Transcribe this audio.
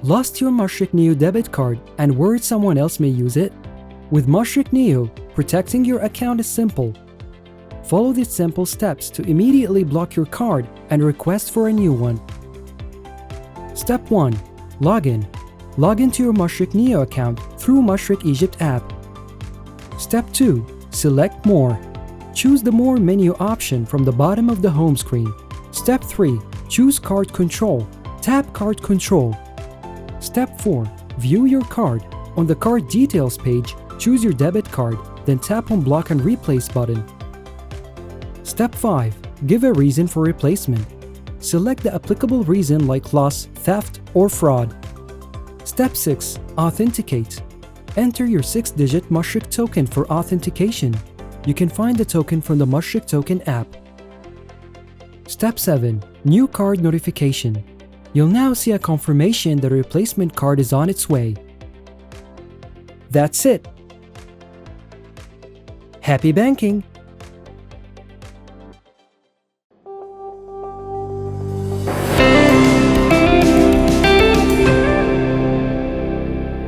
Lost your Mashreq NEO debit card and worried someone else may use it? With Mashreq NEO, protecting your account is simple. Follow these simple steps to immediately block your card and request for a new one. Step 1. Log in. Log into your Mashreq NEO account through Mashreq Egypt app. Step 2. Select More. Choose the More menu option from the bottom of the home screen. Step 3. Choose Card Control. Tap Card Control. Step 4. View your card. On the card details page, choose your debit card, then tap on Block and Replace button. Step 5. Give a reason for replacement. Select the applicable reason like loss, theft, or fraud. Step 6. Authenticate. Enter your 6-digit Mashreq token for authentication. You can find the token from the Mashreq Token app. Step 7. New card notification. You'll now see a confirmation that a replacement card is on its way. That's it. Happy banking!